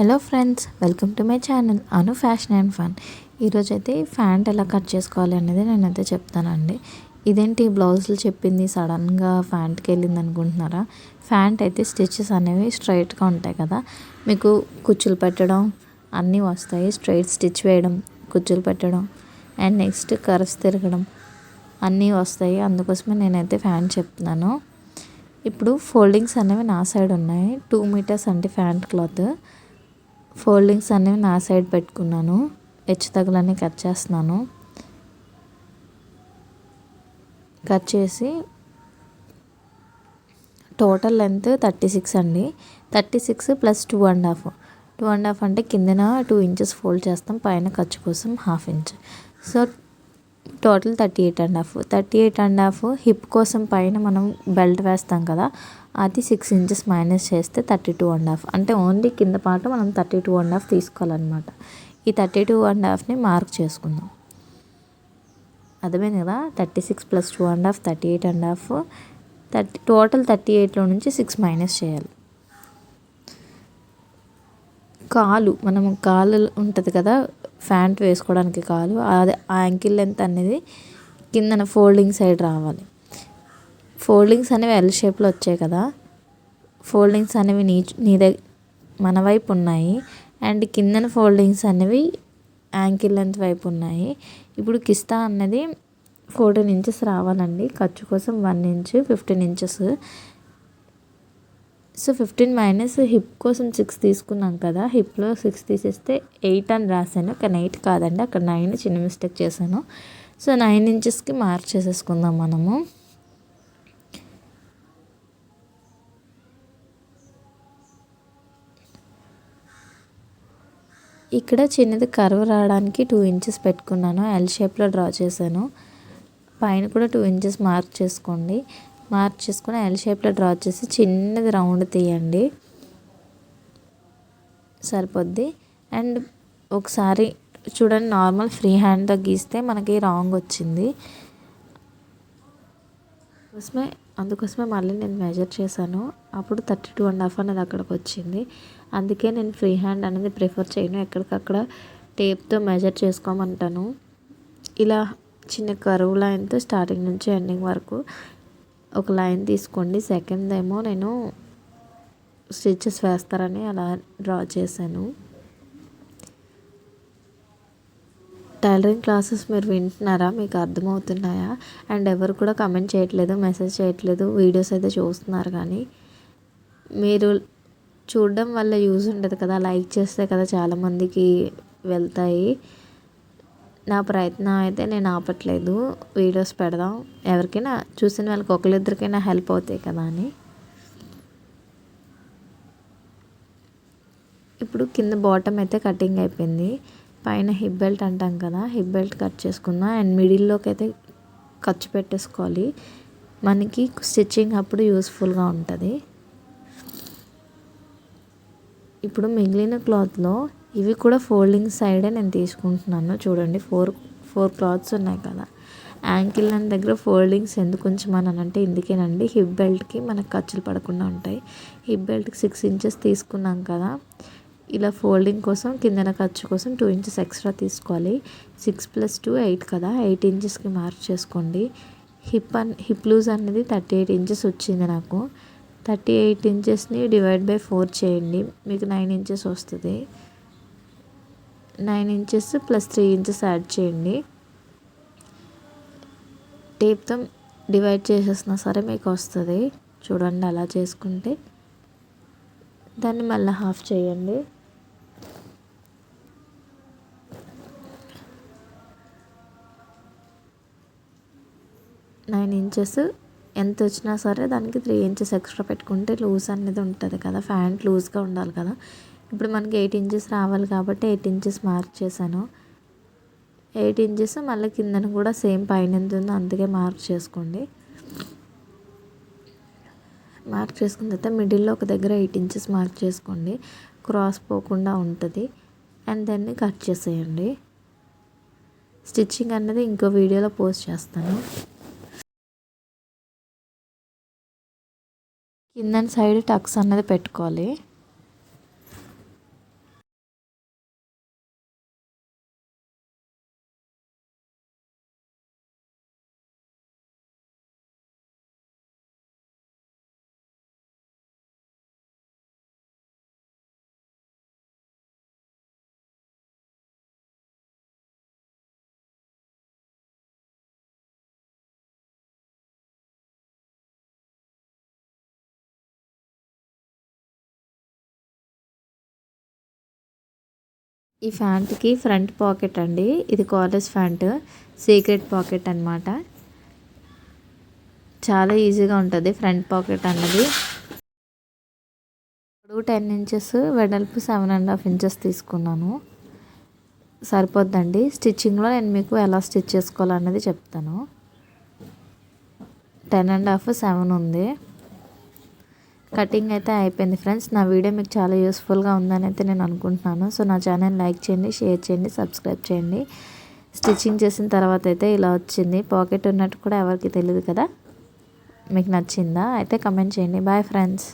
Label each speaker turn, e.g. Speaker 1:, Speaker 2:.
Speaker 1: Hello friends, welcome to my channel Anu fashion and fun. ఈరోజు అయితే pant ఎలా cut చేసుకోవాలి అనేది నేనైతే చెప్తానండి. ఇదేంటి బ్లౌజులు చెప్పింది సడన్గా ప్యాంట్కి వెళ్ళింది అనుకుంటున్నారా? ప్యాంట్ అయితే స్టిచెస్ అనేవి స్ట్రైట్గా ఉంటాయి కదా, మీకు కుచ్చులు పెట్టడం అన్నీ వస్తాయి. స్ట్రైట్ స్టిచ్ వేయడం, కుచ్చులు పెట్టడం అండ్ నెక్స్ట్ కర్వ్స్ తిరగడం అన్నీ వస్తాయి. అందుకోసమే నేనైతే ప్యాంట్ చెప్తున్నాను. ఇప్పుడు ఫోల్డింగ్స్ అనేవి నా సైడ్ ఉన్నాయి. 2 మీటర్స్ అంటే ప్యాంట్ క్లాత్ ఫోల్డింగ్స్ అనేవి నా సైడ్ పెట్టుకున్నాను. హెచ్చు తగులన్నీ కట్ చేస్తున్నాను. కట్ చేసి టోటల్ లెంత్ 36 అండి. 36 ప్లస్ 2.5. 2.5 అంటే కిందన 2 ఇంచెస్ ఫోల్డ్ చేస్తాం, పైన ఖర్చు కోసం 1/2 ఇంచ్. So total 38.5. 38.5 హిప్ కోసం పైన మనం బెల్ట్ వేస్తాం కదా, అది 6 ఇంచెస్ మైనస్ చేస్తే 32.5. అంటే ఓన్లీ కింద పాటు మనం 32.5 తీసుకోవాలన్నమాట. ఈ 32.5ని మార్క్ చేసుకుందాం. అర్థమైంది కదా? 36 ప్లస్ 2.5 38.5. టోటల్ 38లో నుంచి 6 మైనస్ చేయాలి. మనం కాలు ఉంటుంది కదా ప్యాంట్ వేసుకోవడానికి కాలు, అది ఆ యాంకిల్ లెంత్ అనేది కిందన ఫోల్డింగ్ సైడ్ రావాలి. ఫోల్డింగ్స్ అనేవి ఎల్ షేప్లో వచ్చాయి కదా, ఫోల్డింగ్స్ అనేవి మన వైపు ఉన్నాయి అండ్ కిందన ఫోల్డింగ్స్ అనేవి యాంకిల్ లెంత్ వైపు ఉన్నాయి. ఇప్పుడు కిస్తా అన్నది 14 ఇంచెస్ రావాలండి. ఖర్చు కోసం 1 inch 15 inches. So 15 minus hip కోసం 6 తీసుకున్నాం కదా, హిప్లో 6 తీసేస్తే 8 అని రాశాను, కానీ 8 కాదండి, అక్కడ 9 చిన్న మిస్టేక్ చేశాను. సో 9 ఇంచెస్కి మార్క్ చేసేసుకుందాం మనము. ఇక్కడ చిన్నది కర్వ్ రావడానికి 2 ఇంచెస్ పెట్టుకున్నాను, ఎల్ షేప్లో డ్రా చేశాను. పైన కూడా 2 ఇంచెస్ మార్క్ చేసుకోండి. మార్క్ చేసుకుని ఎల్ షేప్లో డ్రా చేసి చిన్నది రౌండ్ తీయండి, సరిపోద్ది. అండ్ ఒకసారి చూడండి, నార్మల్ ఫ్రీ హ్యాండ్తో గీస్తే మనకి రాంగ్ వచ్చింది. అందుకోసమే మళ్ళీ నేను మెజర్ చేశాను. అప్పుడు 32.5 అనేది అక్కడికి వచ్చింది. అందుకే నేను ఫ్రీ హ్యాండ్ అనేది ప్రిఫర్ చేయను, ఎక్కడికక్కడ టేప్తో మెజర్ చేసుకోమంటాను. ఇలా చిన్న కర్వ్ లైన్తో స్టార్టింగ్ నుంచి ఎండింగ్ వరకు ఒక లైన్ తీసుకోండి. సెకండ్ ఏమో నేను స్టిచెస్ వేస్తారని అలా డ్రా చేశాను. టైలరింగ్ క్లాసెస్ మీరు వింటున్నారా? మీకు అర్థమవుతున్నాయా? అండ్ ఎవరు కూడా కమెంట్ చేయట్లేదు, మెసేజ్ చేయట్లేదు, వీడియోస్ అయితే చూస్తున్నారు, కానీ మీరు చూడడం వల్ల యూజ్ ఉండదు కదా, లైక్ చేస్తే కదా చాలామందికి వెళ్తాయి. నా ప్రయత్నం అయితే నేను ఆపట్లేదు, వీడియోస్ పెడదాం, ఎవరికైనా చూసిన వాళ్ళకి ఒకరిద్దరికైనా హెల్ప్ అవుతాయి కదా అని. ఇప్పుడు కింద బాటమ్ అయితే కటింగ్ అయిపోయింది. పైన హిప్ బెల్ట్ అంటాం కదా, హిప్ బెల్ట్ కట్ చేసుకుందాం. అండ్ మిడిల్లోకి అయితే ఖర్చు పెట్టేసుకోవాలి, మనకి స్టిచ్చింగ్ అప్పుడు యూస్ఫుల్గా ఉంటుంది. ఇప్పుడు మిగిలిన క్లాత్లో ఇవి కూడా ఫోల్డింగ్ సైడే నేను తీసుకుంటున్నాను. చూడండి, ఫోర్ క్లాత్స్ ఉన్నాయి కదా, యాంకిల్ లైన్ దగ్గర ఫోల్డింగ్స్ ఎందుకు ఉంచమని అంటే ఇందుకేనండి, హిప్ బెల్ట్కి మనకు ఖర్చులు పడకుండా ఉంటాయి. హిప్ బెల్ట్కి 6 ఇంచెస్ తీసుకున్నాం కదా, ఇలా ఫోల్డింగ్ కోసం కిందన ఖర్చు కోసం 2 ఇంచెస్ ఎక్స్ట్రా తీసుకోవాలి. 6 ప్లస్ 2 8 కదా, 8 ఇంచెస్కి మార్క్ చేసుకోండి. హిప్ లూజ్ అనేది 38 ఇంచెస్ వచ్చింది నాకు. 38 ఇంచెస్ని డివైడ్ బై 4 చేయండి, మీకు 9 ఇంచెస్ వస్తుంది. 9 ఇంచెస్ ప్లస్ 3 ఇంచెస్ యాడ్ చేయండి. టేప్తో డివైడ్ చేసేసినా సరే మీకు వస్తుంది. చూడండి, అలా చేసుకుంటే దాన్ని మళ్ళీ హాఫ్ చేయండి. నైన్ ఇంచెస్ ఎంత వచ్చినా సరే దానికి 3 ఇంచెస్ ఎక్స్ట్రా పెట్టుకుంటే లూజ్ అనేది ఉంటుంది కదా, ప్యాంట్ లూజ్గా ఉండాలి కదా. ఇప్పుడు మనకి 8 ఇంచెస్ రావాలి కాబట్టి 8 ఇంచెస్ మార్క్ చేశాను. 8 ఇంచెస్ మళ్ళీ కిందన కూడా సేమ్ పైన ఎంత ఉందో అందుకే మార్క్ చేసుకోండి. మార్క్ చేసుకున్న తర్వాత మిడిల్లో ఒక దగ్గర 8 ఇంచెస్ మార్క్ చేసుకోండి, క్రాస్ పోకుండా ఉంటుంది. అండ్ దాన్ని కట్ చేసేయండి. స్టిచ్చింగ్ అనేది ఇంకో వీడియోలో పోస్ట్ చేస్తాను. కింద సైడ్ టక్స్ అన్నది పెట్టుకోవాలి. ఈ ప్యాంట్కి ఫ్రంట్ పాకెట్ అండి, ఇది కాలేజ్ ప్యాంట్, సీక్రెట్ పాకెట్ అనమాట. చాలా ఈజీగా ఉంటుంది ఫ్రంట్ పాకెట్ అన్నది. ఇప్పుడు 10 ఇంచెస్, వెడల్పు 7.5 ఇంచెస్ తీసుకున్నాను, సరిపోద్దండి. స్టిచ్చింగ్లో నేను మీకు ఎలా స్టిచ్ చేసుకోవాలన్నది చెప్తాను. 10.5, 7 ఉంది. కటింగ్ అయితే అయిపోయింది ఫ్రెండ్స్. నా వీడియో మీకు చాలా యూస్ఫుల్గా ఉందని అయితే నేను అనుకుంటున్నాను. సో నా ఛానల్ లైక్ చేయండి, షేర్ చేయండి, సబ్స్క్రైబ్ చేయండి. స్టిచ్చింగ్ చేసిన తర్వాత అయితే ఇలా వచ్చింది. పాకెట్ ఉన్నట్టు కూడా ఎవరికి తెలియదు కదా. మీకు నచ్చిందా? అయితే కమెంట్ చేయండి. Bye friends.